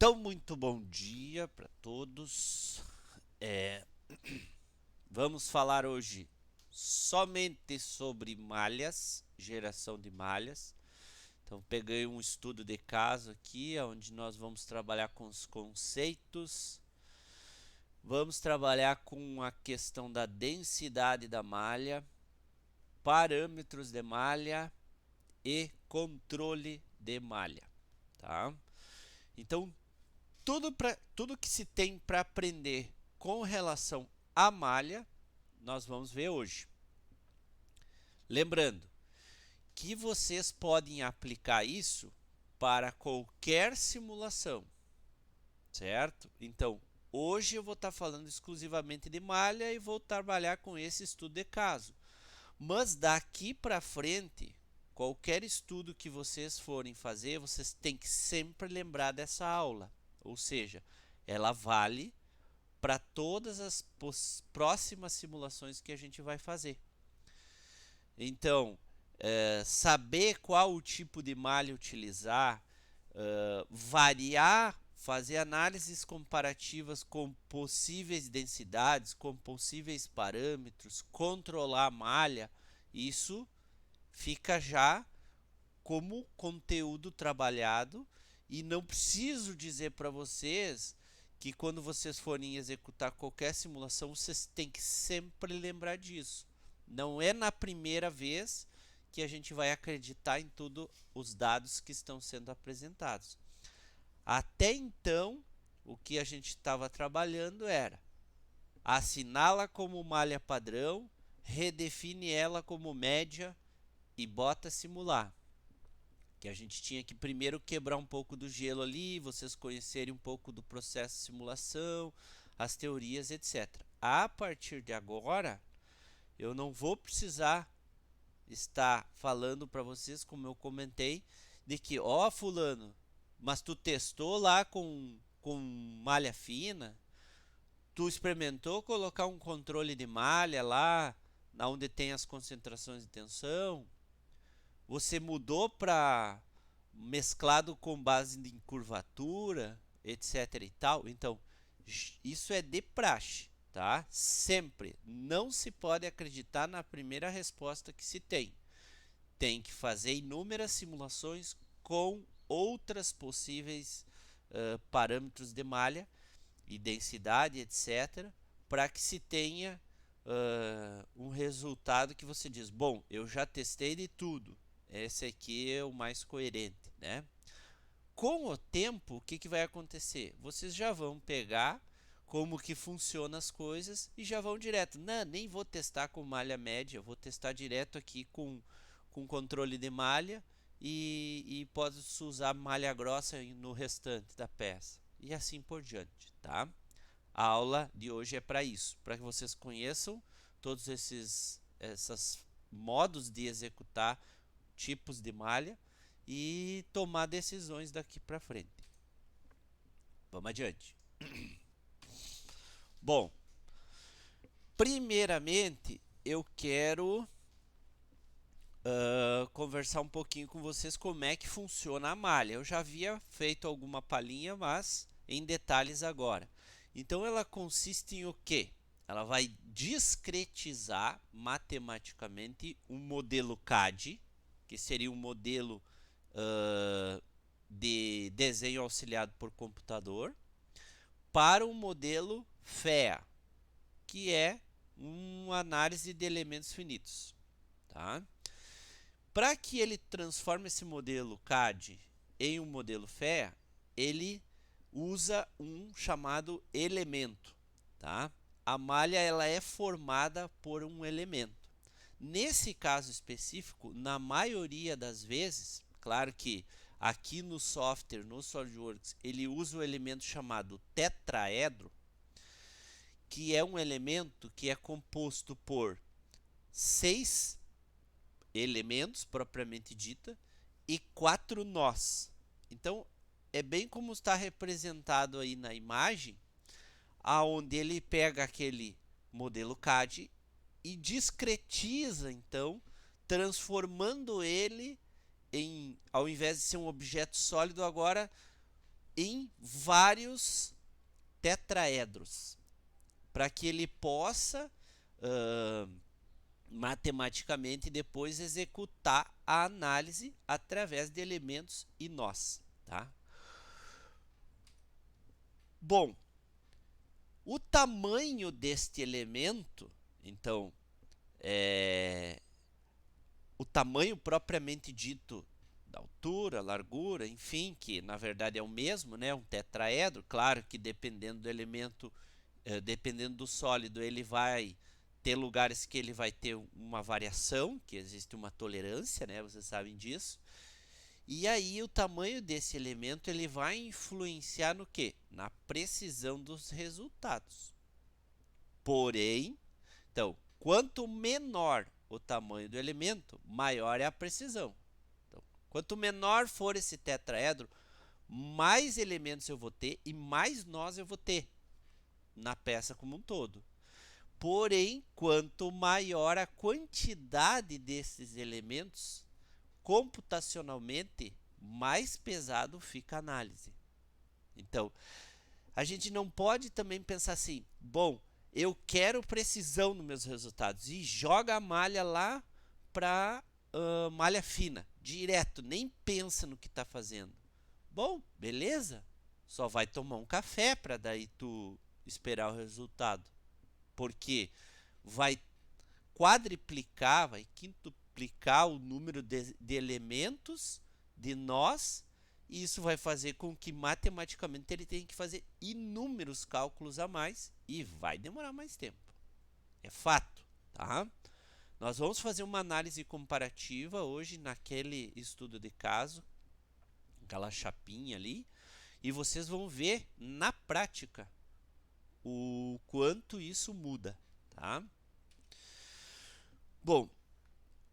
Então, muito bom dia para todos. É, Vamos falar hoje somente sobre malhas, geração de malhas. Então, peguei um estudo de caso aqui, onde nós vamos trabalhar com os conceitos. Vamos trabalhar com a questão da densidade da malha, parâmetros de malha e controle de malha, tá? Então, tudo que se tem para aprender com relação à malha, nós vamos ver hoje. Lembrando que vocês podem aplicar isso para qualquer simulação, certo? Então, hoje eu vou estar falando exclusivamente de malha e vou trabalhar com esse estudo de caso. Mas daqui para frente, qualquer estudo que vocês forem fazer, vocês têm que sempre lembrar dessa aula. Ou seja, ela vale para todas as próximas simulações que a gente vai fazer. Então, saber qual o tipo de malha utilizar, variar, fazer análises comparativas com possíveis densidades, com possíveis parâmetros, controlar a malha, isso fica já como conteúdo trabalhado e não preciso dizer para vocês que quando vocês forem executar qualquer simulação, vocês têm que sempre lembrar disso. Não é na primeira vez que a gente vai acreditar em todos os dados que estão sendo apresentados. Até então, o que a gente estava trabalhando era assinala como malha padrão, redefine ela como média e bota simular. Que a gente tinha que primeiro quebrar um pouco do gelo ali, vocês conhecerem um pouco do processo de simulação, as teorias, etc. A partir de agora, eu não vou precisar estar falando para vocês, como eu comentei, de que, ó, fulano, mas tu testou lá com malha fina, tu experimentou colocar um controle de malha lá, onde tem as concentrações de tensão, você mudou para mesclado com base em curvatura, etc e tal. Então, isso é de praxe, tá? Sempre não se pode acreditar na primeira resposta que se tem. Tem que fazer inúmeras simulações com outras possíveis parâmetros de malha e densidade, etc, para que se tenha um resultado que você diz, bom, eu já testei de tudo, esse aqui é o mais coerente, né? Com o tempo, o que vai acontecer? Vocês já vão pegar como que funcionam as coisas e já vão direto. Não, nem vou testar com malha média, vou testar direto aqui com controle de malha e posso usar malha grossa no restante da peça. E assim por diante, tá? A aula de hoje é para isso, para que vocês conheçam todos esses modos de executar tipos de malha e tomar decisões daqui para frente. Vamos adiante. Bom, primeiramente eu quero conversar um pouquinho com vocês como é que funciona a malha. Eu já havia feito alguma palhinha, mas em detalhes agora. Então ela consiste em o quê? Ela vai discretizar matematicamente um modelo CAD, que seria um modelo de desenho auxiliado por computador, para um modelo FEA, que é uma análise de elementos finitos. Tá? Para que ele transforme esse modelo CAD em um modelo FEA, ele usa um chamado elemento. Tá? A malha ela é formada por um elemento. Nesse caso específico, na maioria das vezes, claro que aqui no software, no SolidWorks, ele usa um elemento chamado tetraedro, que é um elemento que é composto por 6 elementos, propriamente dita, e 4 nós. Então, é bem como está representado aí na imagem, aonde ele pega aquele modelo CAD e discretiza, então, transformando ele em, ao invés de ser um objeto sólido, agora em vários tetraedros, para que ele possa matematicamente depois executar a análise através de elementos e nós, tá? Bom, o tamanho deste elemento, então, o tamanho propriamente dito da altura, largura, enfim, que na verdade é o mesmo, né? Um tetraedro, claro que dependendo do elemento, dependendo do sólido, ele vai ter lugares que ele vai ter uma variação, que existe uma tolerância, né? Vocês sabem disso. E aí o tamanho desse elemento ele vai influenciar no quê? Na precisão dos resultados. Porém, então, quanto menor o tamanho do elemento, maior é a precisão. Então, quanto menor for esse tetraedro, mais elementos eu vou ter e mais nós eu vou ter na peça como um todo. Porém, quanto maior a quantidade desses elementos, computacionalmente, mais pesado fica a análise. Então, a gente não pode também pensar assim, bom, eu quero precisão nos meus resultados e joga a malha lá para malha fina, direto, nem pensa no que está fazendo. Bom, beleza, só vai tomar um café para daí tu esperar o resultado, porque vai quadriplicar, vai quintuplicar o número de elementos de nós, e isso vai fazer com que matematicamente ele tenha que fazer inúmeros cálculos a mais e vai demorar mais tempo. É fato, tá? Nós vamos fazer uma análise comparativa hoje naquele estudo de caso, aquela chapinha ali, e vocês vão ver na prática o quanto isso muda, tá? Bom,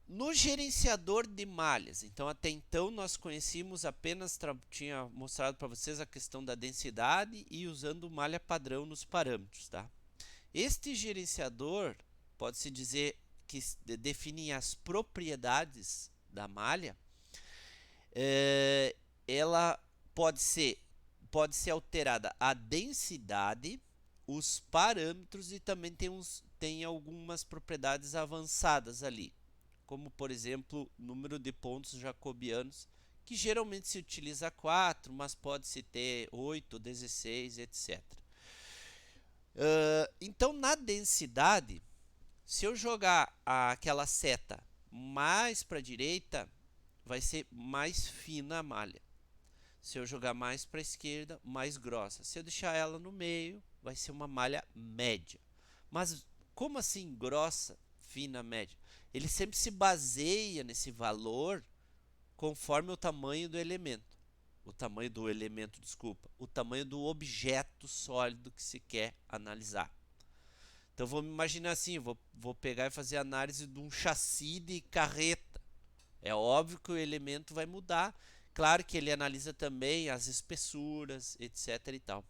no gerenciador de malhas, então até então nós conhecíamos apenas, tinha mostrado para vocês a questão da densidade e usando malha padrão nos parâmetros, tá? Este gerenciador pode-se dizer que define as propriedades da malha. Ela pode ser alterada a densidade, os parâmetros e também tem algumas propriedades avançadas ali, como por exemplo número de pontos jacobianos, que geralmente se utiliza 4, mas pode-se ter 8, 16, etc. Então na densidade, se eu jogar aquela seta mais para a direita, vai ser mais fina a malha. Se eu jogar mais para a esquerda, mais grossa. Se eu deixar ela no meio, vai ser uma malha média. Mas como assim grossa, fina, média? Ele sempre se baseia nesse valor conforme o tamanho do elemento. O tamanho do elemento, desculpa. O tamanho do objeto sólido que se quer analisar. Então vamos imaginar assim, vou pegar e fazer análise de um chassi de carreta. É óbvio que o elemento vai mudar. Claro que ele analisa também as espessuras, etc. e tal.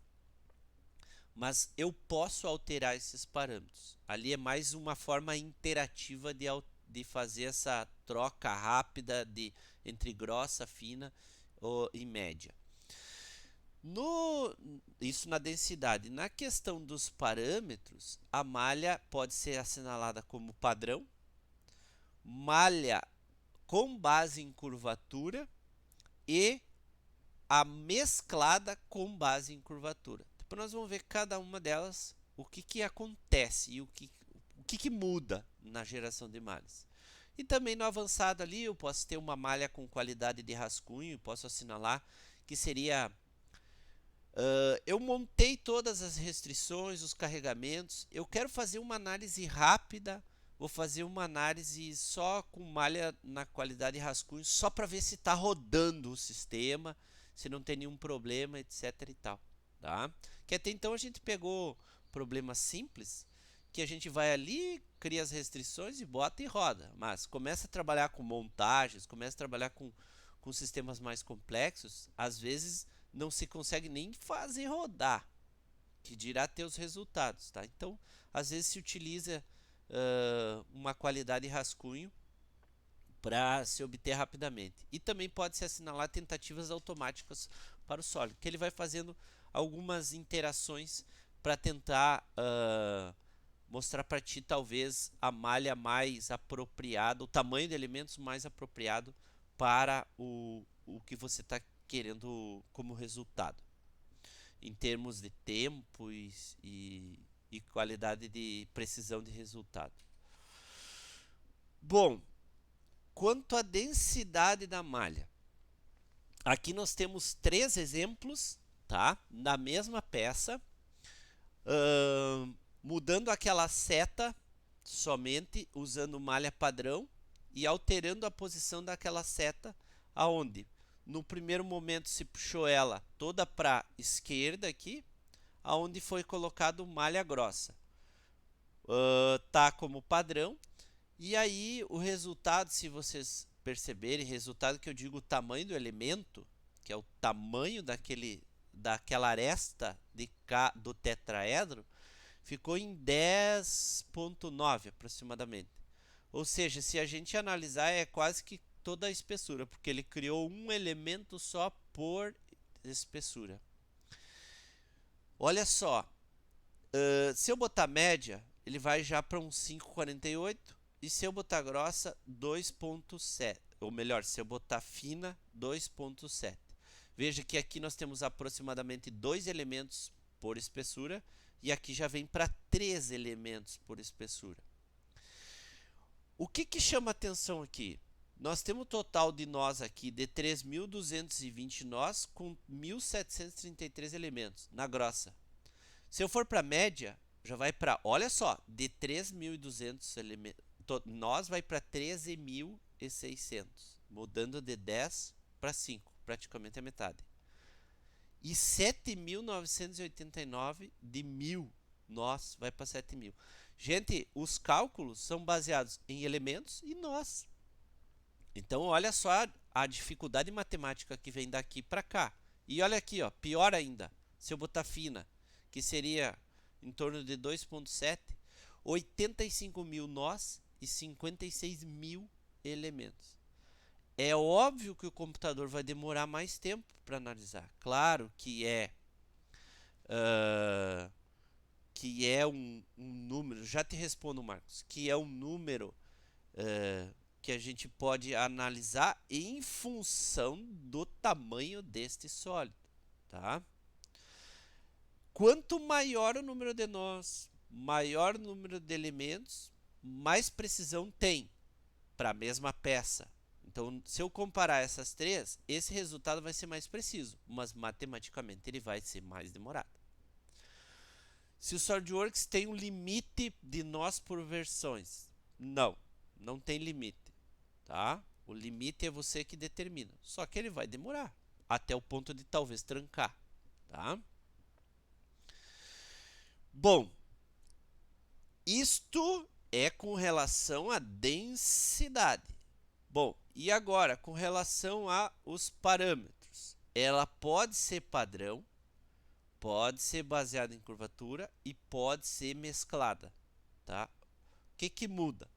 Mas eu posso alterar esses parâmetros. Ali é mais uma forma interativa de fazer essa troca rápida entre grossa, fina e média. Isso na densidade. Na questão dos parâmetros, a malha pode ser assinalada como padrão, malha com base em curvatura e a mesclada com base em curvatura. Depois nós vamos ver cada uma delas, o que acontece e o que muda na geração de malhas. E também no avançado ali eu posso ter uma malha com qualidade de rascunho, posso assinalar que seria... eu montei todas as restrições, os carregamentos, eu quero fazer uma análise rápida, vou fazer uma análise só com malha na qualidade de rascunho, só para ver se está rodando o sistema, se não tem nenhum problema, etc e tal, tá? Que até então a gente pegou problemas simples, que a gente vai ali, cria as restrições e bota e roda, mas começa a trabalhar com montagens, começa a trabalhar com sistemas mais complexos, às vezes não se consegue nem fazer rodar, que dirá ter os resultados, tá? Então, às vezes se utiliza uma qualidade de rascunho para se obter rapidamente. E também pode-se assinalar tentativas automáticas para o sólido, que ele vai fazendo algumas interações para tentar mostrar para ti talvez a malha mais apropriada, o tamanho de elementos mais apropriado para o que você está querendo como resultado, em termos de tempo e qualidade de precisão de resultado. Bom, quanto à densidade da malha, aqui nós temos 3 exemplos, tá? Na mesma peça, mudando aquela seta somente usando malha padrão e alterando a posição daquela seta, aonde no primeiro momento se puxou ela toda para a esquerda aqui, aonde foi colocado malha grossa. Tá como padrão. E aí o resultado, se vocês perceberem, resultado que eu digo o tamanho do elemento, que é o tamanho daquela aresta do tetraedro, ficou em 10,9 aproximadamente. Ou seja, se a gente analisar, é quase que toda a espessura, porque ele criou um elemento só por espessura. Olha só, se eu botar média, ele vai já para um 5,48. E se eu botar grossa, 2,7. Ou melhor, se eu botar fina, 2,7. Veja que aqui nós temos aproximadamente 2 elementos por espessura. E aqui já vem para 3 elementos por espessura. O que chama atenção aqui? Nós temos um total de nós aqui de 3.220 nós com 1.733 elementos na grossa. Se eu for para média, já vai para, olha só, de 3.200 elementos. Nós vai para 13.600, mudando de 10 para 5, praticamente a metade. E 7.989 de 1.000, nós vai para 7.000. Gente, os cálculos são baseados em elementos e nós. Então, olha só a dificuldade matemática que vem daqui para cá. E olha aqui, ó, pior ainda, se eu botar fina, que seria em torno de 2,7, 85.000 nós e 56.000 elementos. É óbvio que o computador vai demorar mais tempo para analisar. Claro que é um número, já te respondo, Marcos, que é um número que a gente pode analisar em função do tamanho deste sólido, tá? Quanto maior o número de nós, maior o número de elementos, mais precisão tem para a mesma peça. Então, se eu comparar essas 3, esse resultado vai ser mais preciso, mas matematicamente ele vai ser mais demorado. Se o SolidWorks tem um limite de nós por versões? Não tem limite, tá? O limite é você que determina, só que ele vai demorar, até o ponto de talvez trancar, tá? Bom, isto é com relação à densidade. Bom, e agora com relação aos parâmetros. Ela pode ser padrão, pode ser baseada em curvatura e pode ser mesclada, tá? O que muda?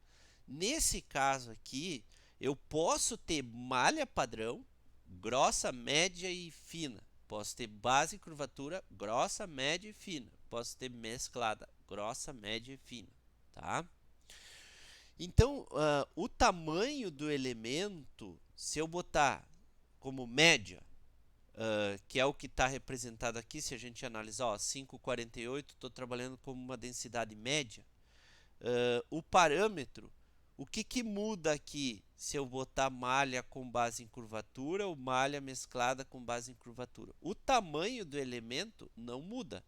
Nesse caso aqui, eu posso ter malha padrão, grossa, média e fina. Posso ter base e curvatura, grossa, média e fina. Posso ter mesclada, grossa, média e fina, tá? Então, o tamanho do elemento, se eu botar como média, que é o que está representado aqui, se a gente analisar, 5,48, estou trabalhando como uma densidade média. O parâmetro, o que muda aqui se eu botar malha com base em curvatura ou malha mesclada com base em curvatura? O tamanho do elemento não muda,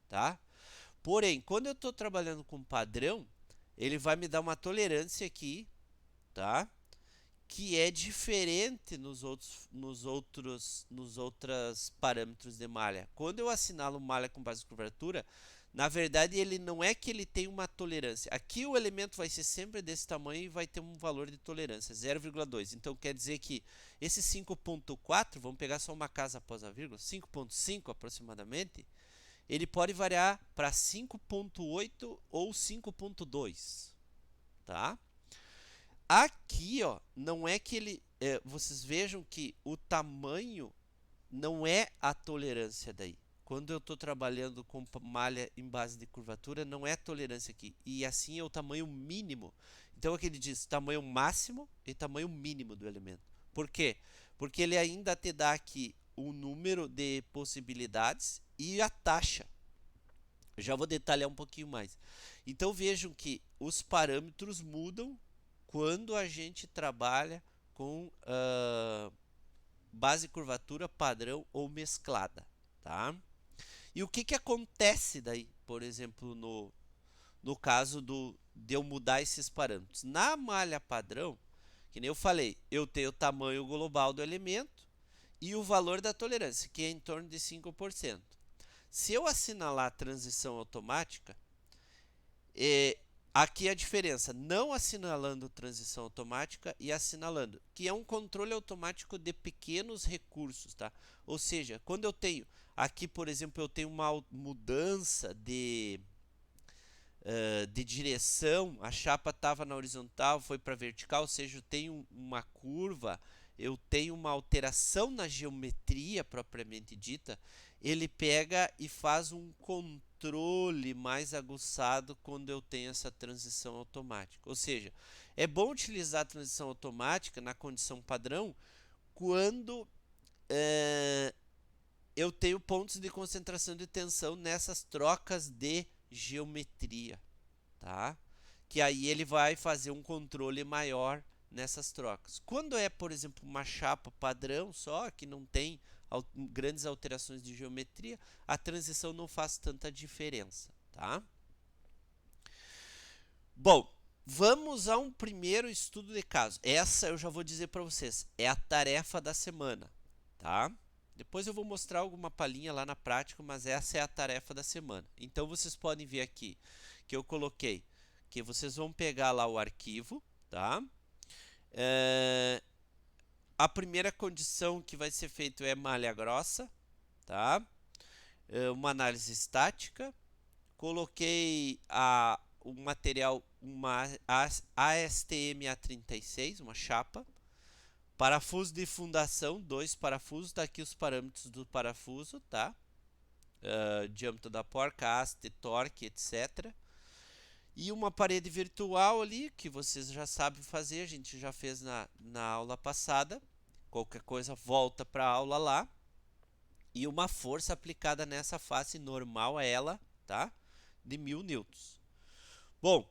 tá? Porém, quando eu estou trabalhando com padrão, ele vai me dar uma tolerância aqui, tá? Que é diferente nos outros parâmetros de malha. Quando eu assinalo malha com base em curvatura, na verdade ele não é que ele tem uma tolerância. Aqui o elemento vai ser sempre desse tamanho e vai ter um valor de tolerância, 0,2. Então quer dizer que esse 5,4, vamos pegar só uma casa após a vírgula, 5,5 aproximadamente, ele pode variar para 5,8 ou 5,2, tá? Aqui, ó, não é que ele... vocês vejam que o tamanho não é a tolerância daí. Quando eu estou trabalhando com malha em base de curvatura, não é tolerância aqui. E assim é o tamanho mínimo. Então aqui ele diz tamanho máximo e tamanho mínimo do elemento. Por quê? Porque ele ainda te dá aqui o número de possibilidades e a taxa. Eu já vou detalhar um pouquinho mais. Então vejam que os parâmetros mudam quando a gente trabalha com base curvatura padrão ou mesclada, tá? E o que acontece daí, por exemplo, no caso de eu mudar esses parâmetros? Na malha padrão, que nem eu falei, eu tenho o tamanho global do elemento e o valor da tolerância, que é em torno de 5%. Se eu assinalar a transição automática, aqui a diferença, não assinalando transição automática e assinalando, que é um controle automático de pequenos recursos, tá? Ou seja, quando eu tenho, aqui por exemplo, eu tenho uma mudança de direção, a chapa estava na horizontal, foi para vertical, ou seja, eu tenho uma curva, eu tenho uma alteração na geometria propriamente dita, ele pega e faz um controle mais aguçado quando eu tenho essa transição automática. Ou seja, é bom utilizar a transição automática na condição padrão quando eu tenho pontos de concentração de tensão nessas trocas de geometria, tá? Que aí ele vai fazer um controle maior nessas trocas. Quando é, por exemplo, uma chapa padrão só, que não tem grandes alterações de geometria, a transição não faz tanta diferença, tá? Bom, vamos a um primeiro estudo de caso. Essa eu já vou dizer para vocês, é a tarefa da semana, tá? Depois eu vou mostrar alguma palhinha lá na prática, mas essa é a tarefa da semana. Então vocês podem ver aqui que eu coloquei que vocês vão pegar lá o arquivo, tá? A primeira condição que vai ser feito é malha grossa, tá? Uma análise estática. Coloquei o material, uma ASTM A36, uma chapa. Parafuso de fundação, 2 parafusos, tá aqui os parâmetros do parafuso, tá? Diâmetro da porca, haste, torque, etc. E uma parede virtual ali, que vocês já sabem fazer, a gente já fez na aula passada. Qualquer coisa volta para a aula lá. E uma força aplicada nessa face normal a ela, tá? De 1000 newtons. Bom,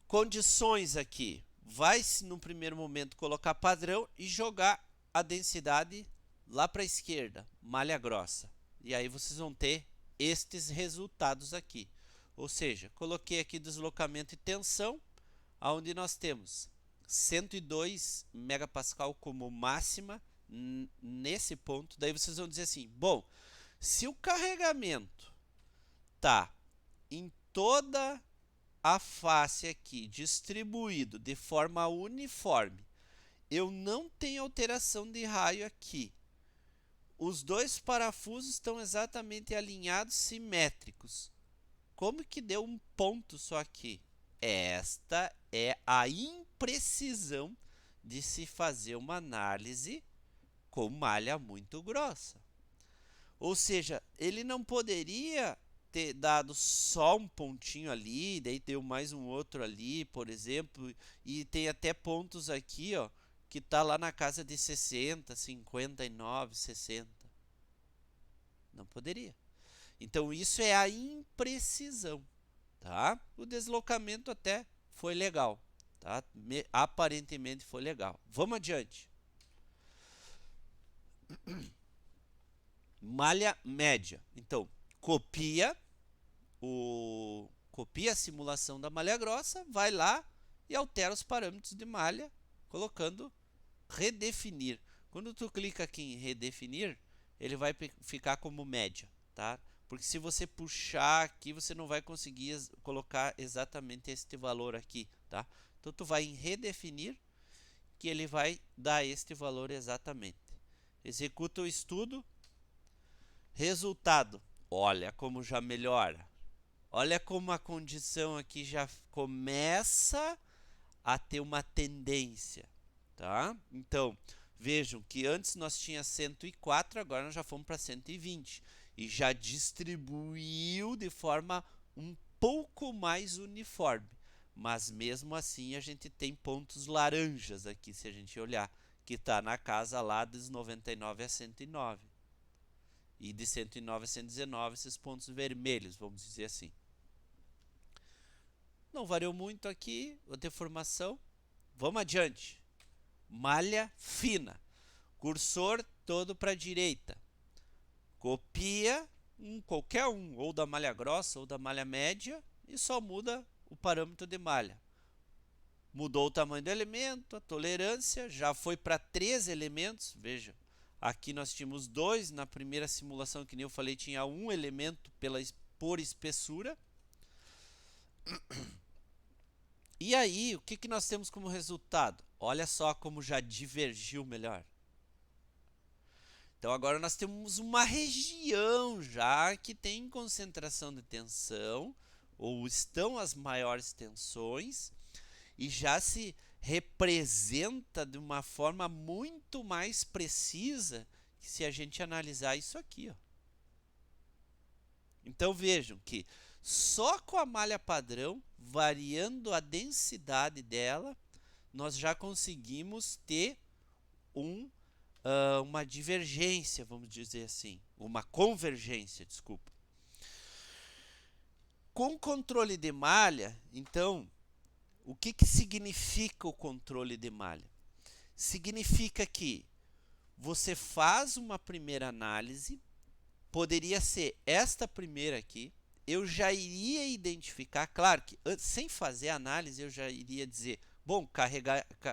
condições aqui. Vai-se no primeiro momento colocar padrão e jogar a densidade lá para a esquerda, malha grossa. E aí vocês vão ter estes resultados aqui. Ou seja, coloquei aqui deslocamento e tensão, onde nós temos 102 megapascal como máxima nesse ponto. Daí vocês vão dizer assim, bom, se o carregamento tá em toda a face aqui distribuído de forma uniforme, eu não tenho alteração de raio aqui, os dois parafusos estão exatamente alinhados, simétricos, como que deu um ponto só aqui? Esta é a imprecisão de se fazer uma análise com malha muito grossa. Ou seja, ele não poderia ter dado só um pontinho ali, daí deu mais um outro ali, por exemplo, e tem até pontos aqui, ó, que tá lá na casa de 60, 59, 60. Não poderia. Então isso é a imprecisão, tá? O deslocamento até foi legal, tá? Aparentemente foi legal. Vamos adiante. Malha média. Então, copia a simulação da malha grossa, vai lá e altera os parâmetros de malha, colocando redefinir. Quando tu clica aqui em redefinir, ele vai ficar como média, tá? Porque se você puxar aqui, você não vai conseguir colocar exatamente este valor aqui, tá? Então tu vai em redefinir, que ele vai dar este valor exatamente. Executa o estudo. Resultado. Olha como já melhora. Olha como a condição aqui já começa a ter uma tendência, tá? Então, vejam que antes nós tinha 104, agora nós já fomos para 120 e já distribuiu de forma um pouco mais uniforme, mas mesmo assim a gente tem pontos laranjas aqui, se a gente olhar, que está na casa lá dos 99 a 109 e de 109 a 119 esses pontos vermelhos, vamos dizer assim. Não variou muito aqui a deformação. Vamos adiante. Malha fina. Cursor todo para a direita. Copia qualquer um, ou da malha grossa ou da malha média, e só muda o parâmetro de malha. Mudou o tamanho do elemento, a tolerância, já foi para 3 elementos. Veja, aqui nós tínhamos 2, na primeira simulação, que nem eu falei, tinha 1 elemento por espessura. E aí, o que nós temos como resultado? Olha só como já divergiu melhor. Então agora nós temos uma região já que tem concentração de tensão, ou estão as maiores tensões, e já se representa de uma forma muito mais precisa que se a gente analisar isso aqui, ó. Então vejam que só com a malha padrão, variando a densidade dela, nós já conseguimos ter uma divergência, vamos dizer assim, uma convergência, desculpa. Com controle de malha, então, o que significa o controle de malha? Significa que você faz uma primeira análise, poderia ser esta primeira aqui, eu já iria identificar, claro que sem fazer a análise eu já iria dizer, bom,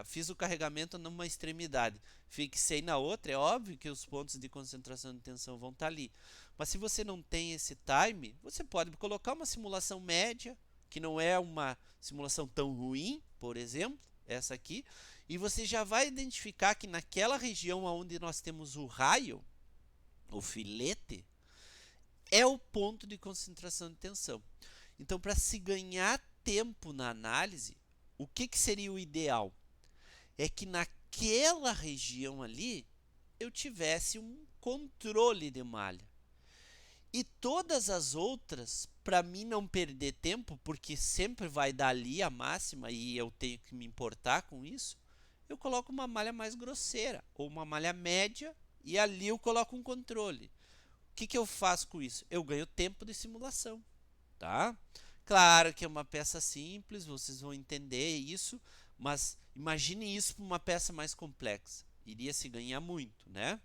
fiz o carregamento numa extremidade, fixei na outra, é óbvio que os pontos de concentração de tensão vão estar ali. Mas se você não tem esse time, você pode colocar uma simulação média, que não é uma simulação tão ruim, por exemplo, essa aqui, e você já vai identificar que naquela região onde nós temos o raio, o filete, é o ponto de concentração de tensão. Então, para se ganhar tempo na análise, o que seria o ideal? É que naquela região ali eu tivesse um controle de malha. E todas as outras, para mim não perder tempo, porque sempre vai dar ali a máxima e eu tenho que me importar com isso, eu coloco uma malha mais grosseira ou uma malha média e ali eu coloco um controle. O que eu faço com isso? Eu ganho tempo de simulação, tá? Claro que é uma peça simples, vocês vão entender isso, mas imagine isso para uma peça mais complexa. Iria se ganhar muito, né?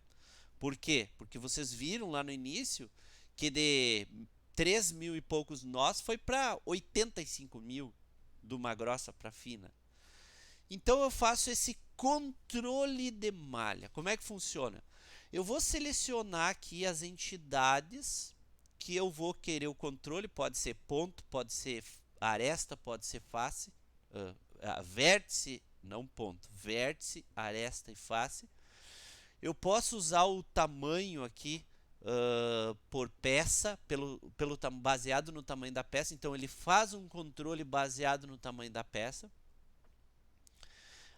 Por quê? Porque vocês viram lá no início que de 3 mil e poucos nós foi para 85 mil de uma grossa para fina. Então eu faço esse controle de malha. Como é que funciona? Eu vou selecionar aqui as entidades que eu vou querer o controle, pode ser ponto, pode ser aresta, pode ser face, vértice, não ponto, vértice, aresta e face. Eu posso usar o tamanho aqui por peça, baseado no tamanho da peça, então ele faz um controle baseado no tamanho da peça.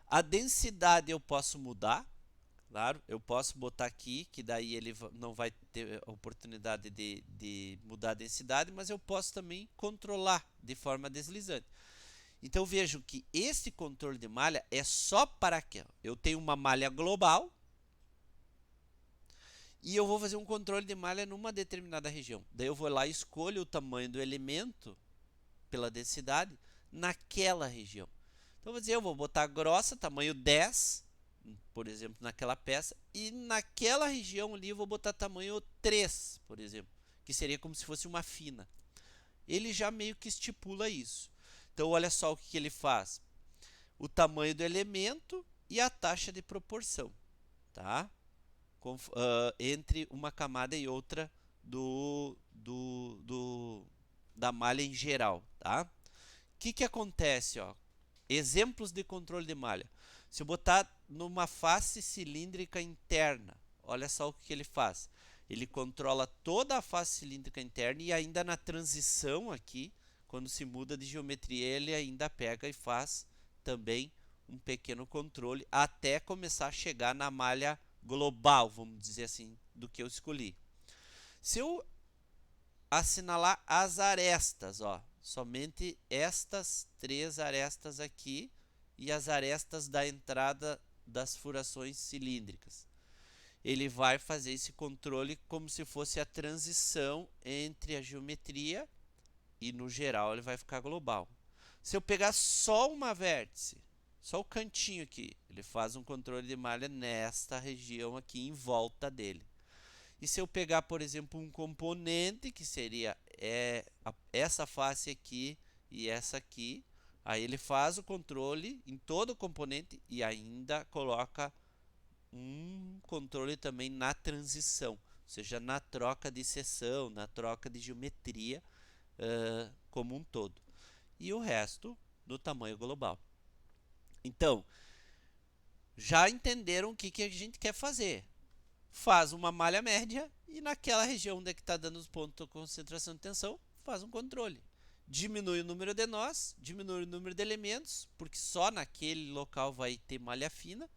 A densidade eu posso mudar, claro, eu posso botar aqui, que daí ele não vai ter a oportunidade de mudar a densidade, mas eu posso também controlar de forma deslizante. Então vejam que esse controle de malha é só para que eu tenho uma malha global e eu vou fazer um controle de malha numa determinada região. Daí eu vou lá e escolho o tamanho do elemento pela densidade naquela região. Então, vou dizer, eu vou botar grossa, tamanho 10, por exemplo, naquela peça, e naquela região ali eu vou botar tamanho 3, por exemplo, que seria como se fosse uma fina. Ele já meio que estipula isso. Então, olha só o que ele faz. O tamanho do elemento e a taxa de proporção, tá? Entre uma camada e outra da malha em geral, tá? O que acontece, ó? Exemplos de controle de malha. Se eu botar numa face cilíndrica interna, olha só o que ele faz. Ele controla toda a face cilíndrica interna e ainda na transição aqui, quando se muda de geometria, ele ainda pega e faz também um pequeno controle até começar a chegar na malha global, vamos dizer assim, do que eu escolhi. Se eu assinalar as arestas, ó, somente estas 3 arestas aqui e as arestas da entrada das furações cilíndricas. Ele vai fazer esse controle como se fosse a transição entre a geometria e, no geral, ele vai ficar global. Se eu pegar só uma vértice, só o cantinho aqui, ele faz um controle de malha nesta região aqui em volta dele. E se eu pegar, por exemplo, um componente, que seria essa face aqui e essa aqui, aí ele faz o controle em todo o componente e ainda coloca um controle também na transição, ou seja, na troca de seção, na troca de geometria como um todo. E o resto no tamanho global. Então, já entenderam o que a gente quer fazer. Faz uma malha média e naquela região onde é que está dando os pontos de concentração de tensão, faz um controle. Diminui o número de nós, diminui o número de elementos, porque só naquele local vai ter malha fina,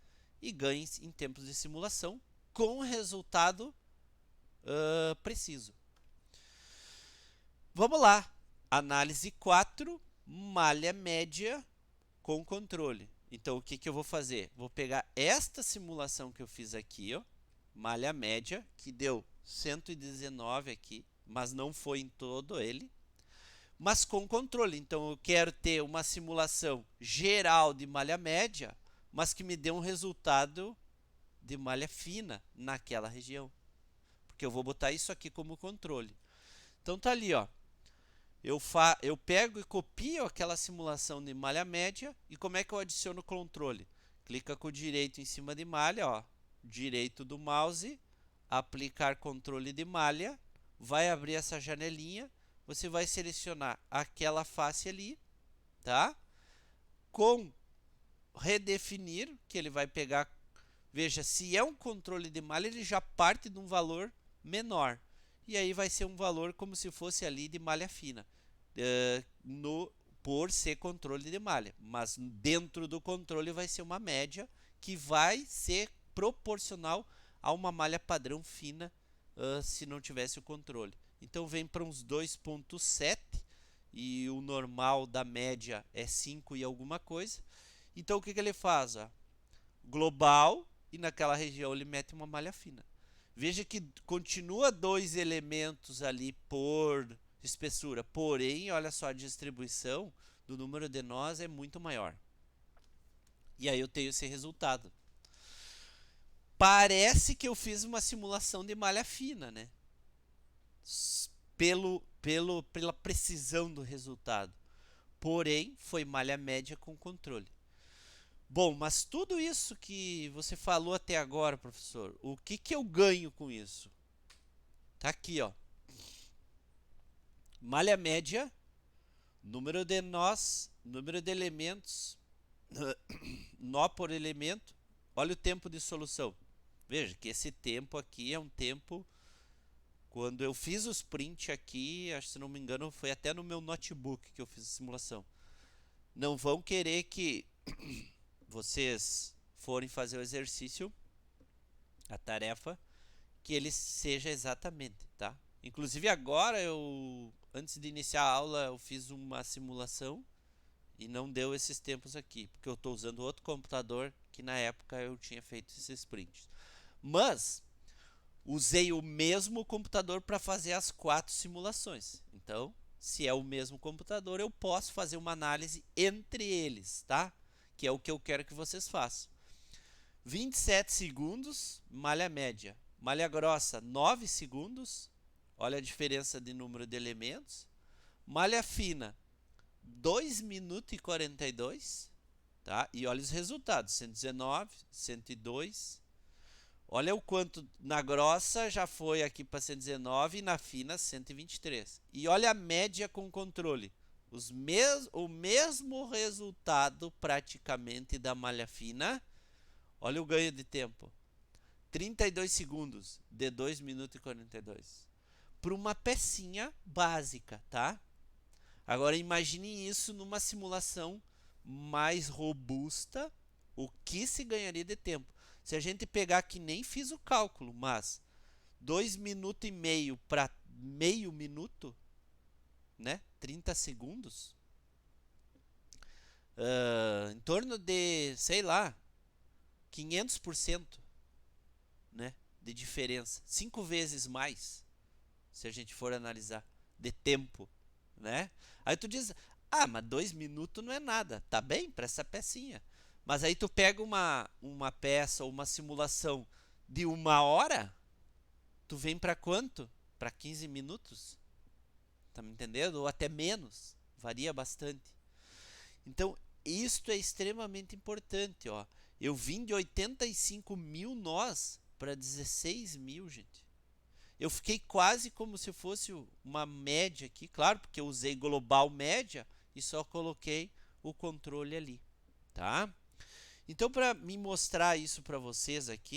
e ganhe em tempos de simulação com resultado preciso. Vamos lá. Análise 4, malha média com controle. Então, o que eu vou fazer? Vou pegar esta simulação que eu fiz aqui, ó, malha média, que deu 119 aqui, mas não foi em todo ele, mas com controle. Então, eu quero ter uma simulação geral de malha média, mas que me dê um resultado de malha fina naquela região. Porque eu vou botar isso aqui como controle. Então, tá ali, ó. Eu pego e copio aquela simulação de malha média e como é que eu adiciono o controle? Clica com o direito em cima de malha, ó, direito do mouse, aplicar controle de malha, vai abrir essa janelinha, você vai selecionar aquela face ali, tá? Com redefinir, que ele vai pegar, veja, se é um controle de malha, ele já parte de um valor menor. E aí vai ser um valor como se fosse ali de malha fina, por ser controle de malha. Mas dentro do controle vai ser uma média que vai ser proporcional a uma malha padrão fina se não tivesse o controle. Então vem para uns 2.7 e o normal da média é 5 e alguma coisa. Então o que ele faz? Ó? Global, e naquela região ele mete uma malha fina. Veja que continua 2 elementos ali por espessura, porém, olha só, a distribuição do número de nós é muito maior. E aí eu tenho esse resultado. Parece que eu fiz uma simulação de malha fina, né? Pela precisão do resultado. Porém, foi malha média com controle. Bom, mas tudo isso que você falou até agora, professor, o que eu ganho com isso? Tá aqui, ó. Malha média, número de nós, número de elementos, nó por elemento. Olha o tempo de solução. Veja que esse tempo aqui é um tempo... Quando eu fiz os print aqui, acho que se não me engano, foi até no meu notebook que eu fiz a simulação. Não vão querer que vocês forem fazer o exercício, a tarefa, que ele seja exatamente, tá? Inclusive agora, antes de iniciar a aula, eu fiz uma simulação e não deu esses tempos aqui, porque eu estou usando outro computador que na época eu tinha feito esses prints. Mas usei o mesmo computador para fazer as 4 simulações. Então, se é o mesmo computador, eu posso fazer uma análise entre eles, tá? Que é o que eu quero que vocês façam. 27 segundos, malha média. Malha grossa, 9 segundos. Olha a diferença de número de elementos. Malha fina, 2 minutos e 42. Tá? E olha os resultados, 119, 102. Olha o quanto na grossa já foi aqui para 119 e na fina 123. E olha a média com controle. O mesmo resultado praticamente da malha fina. Olha o ganho de tempo. 32 segundos de 2 minutos e 42. Para uma pecinha básica, tá? Agora imagine isso numa simulação mais robusta, o que se ganharia de tempo. Se a gente pegar que nem fiz o cálculo, mas 2,5 minutos para meio minuto, né? 30 segundos, em torno de, sei lá, 500%, né, de diferença. 5 vezes mais, se a gente for analisar, de tempo, né? Aí tu diz, ah, mas 2 minutos não é nada. Tá bem para essa pecinha. Mas aí tu pega uma peça ou uma simulação de 1 hora, tu vem para quanto? Para 15 minutos? Tá me entendendo? Ou até menos. Varia bastante. Então, isto é extremamente importante, ó. Eu vim de 85 mil nós para 16 mil, gente. Eu fiquei quase como se fosse uma média aqui, claro, porque eu usei global média e só coloquei o controle ali, tá? Então, para me mostrar isso para vocês aqui,